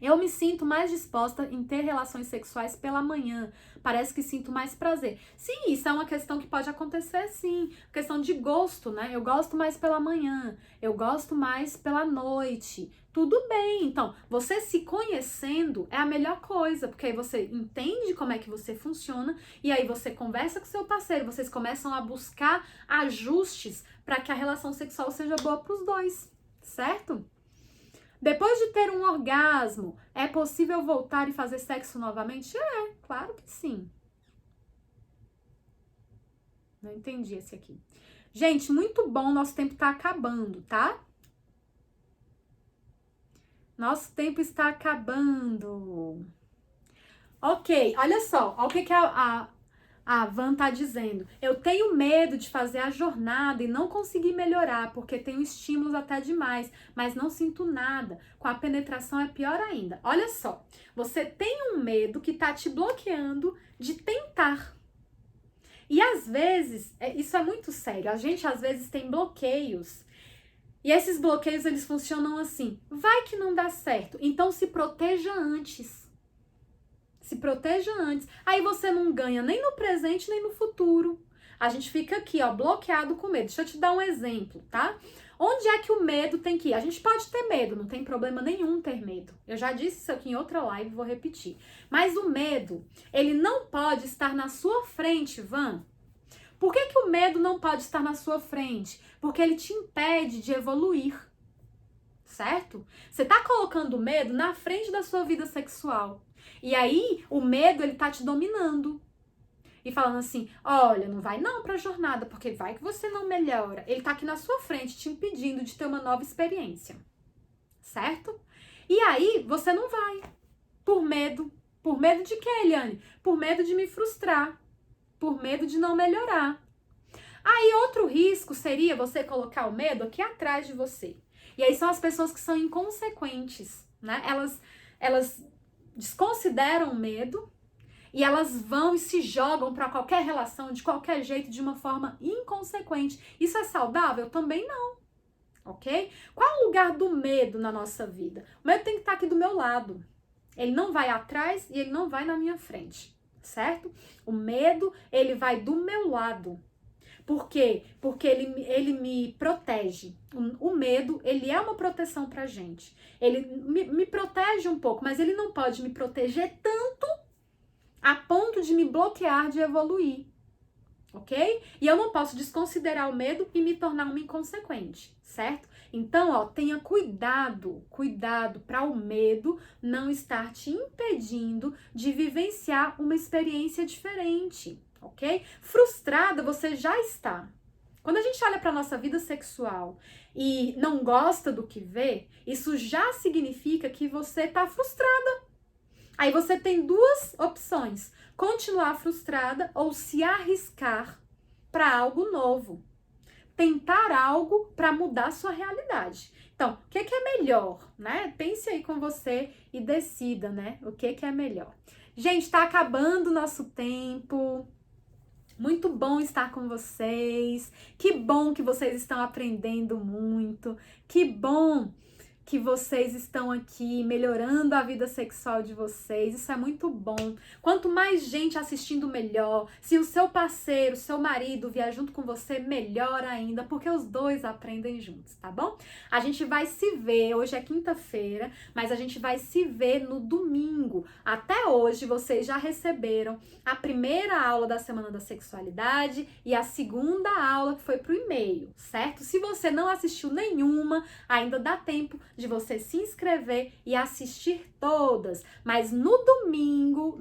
Eu me sinto mais disposta em ter relações sexuais pela manhã. Parece que sinto mais prazer. Sim, isso é uma questão que pode acontecer, sim. Questão de gosto, né? Eu gosto mais pela manhã. Eu gosto mais pela noite. Tudo bem. Então, você se conhecendo é a melhor coisa, porque aí você entende como é que você funciona e aí você conversa com seu parceiro, vocês começam a buscar ajustes para que a relação sexual seja boa para os dois, certo? Depois de ter um orgasmo, é possível voltar e fazer sexo novamente? É, claro que sim. Não entendi esse aqui. Gente, muito bom, nosso tempo tá acabando, tá? Nosso tempo está acabando. Ok, olha só, olha o que a Van tá dizendo. Eu tenho medo de fazer a jornada e não conseguir melhorar, porque tenho estímulos até demais, mas não sinto nada. Com a penetração é pior ainda. Olha só, você tem um medo que tá te bloqueando de tentar. E às vezes, isso é muito sério, a gente às vezes tem bloqueios. E esses bloqueios, eles funcionam assim. Vai que não dá certo, então se proteja antes. Se proteja antes. Aí você não ganha nem no presente, nem no futuro. A gente fica aqui, ó, bloqueado com medo. Deixa eu te dar um exemplo, tá? Onde é que o medo tem que ir? A gente pode ter medo, não tem problema nenhum ter medo. Eu já disse isso aqui em outra live, vou repetir. Mas o medo, ele não pode estar na sua frente, Van. Por que que o medo não pode estar na sua frente? Porque ele te impede de evoluir, certo? Você tá colocando o medo na frente da sua vida sexual. E aí, o medo, ele tá te dominando. E falando assim, olha, não vai não pra jornada, porque vai que você não melhora. Ele tá aqui na sua frente, te impedindo de ter uma nova experiência. Certo? E aí, você não vai. Por medo. Por medo de quê, Eliane? Por medo de me frustrar. Por medo de não melhorar. Aí, outro risco seria você colocar o medo aqui atrás de você. E aí são as pessoas que são inconsequentes, né? Elas desconsideram o medo e elas vão e se jogam para qualquer relação, de qualquer jeito, de uma forma inconsequente. Isso é saudável? Também não, ok? Qual é o lugar do medo na nossa vida? O medo tem que estar aqui do meu lado. Ele não vai atrás e ele não vai na minha frente, certo? O medo, ele vai do meu lado. Por quê? Porque ele me protege. O medo, ele é uma proteção pra gente. Ele me protege um pouco, mas ele não pode me proteger tanto a ponto de me bloquear de evoluir. Ok? E eu não posso desconsiderar o medo e me tornar uma inconsequente, certo? Então, ó, tenha cuidado para o medo não estar te impedindo de vivenciar uma experiência diferente. Ok? Frustrada você já está. Quando a gente olha para nossa vida sexual e não gosta do que vê, isso já significa que você está frustrada. Aí você tem duas opções: continuar frustrada ou se arriscar para algo novo. Tentar algo para mudar sua realidade. Então, o que é melhor, né? Pense aí com você e decida, né? O que é melhor. Gente, está acabando o nosso tempo. Muito bom estar com vocês. Que bom que vocês estão aprendendo muito. Que bom que vocês estão aqui melhorando a vida sexual de vocês. Isso é muito bom. Quanto mais gente assistindo, melhor. Se o seu parceiro, seu marido vier junto com você, melhor ainda, porque os dois aprendem juntos, tá bom? A gente vai se ver, hoje é quinta-feira, mas a gente vai se ver no domingo. Até hoje vocês já receberam a primeira aula da Semana da Sexualidade e a segunda aula que foi pro e-mail, certo? Se você não assistiu nenhuma, ainda dá tempo de você se inscrever e assistir todas. Mas no domingo,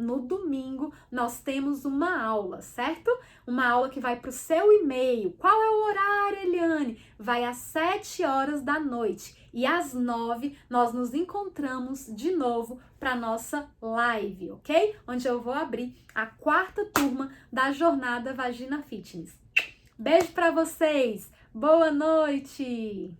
nós temos uma aula, certo? Uma aula que vai para o seu e-mail. Qual é o horário, Eliane? Vai às 7 horas da noite. E às 9 nós nos encontramos de novo para nossa live, ok? Onde eu vou abrir a 4ª turma da Jornada Vagina Fitness. Beijo para vocês. Boa noite!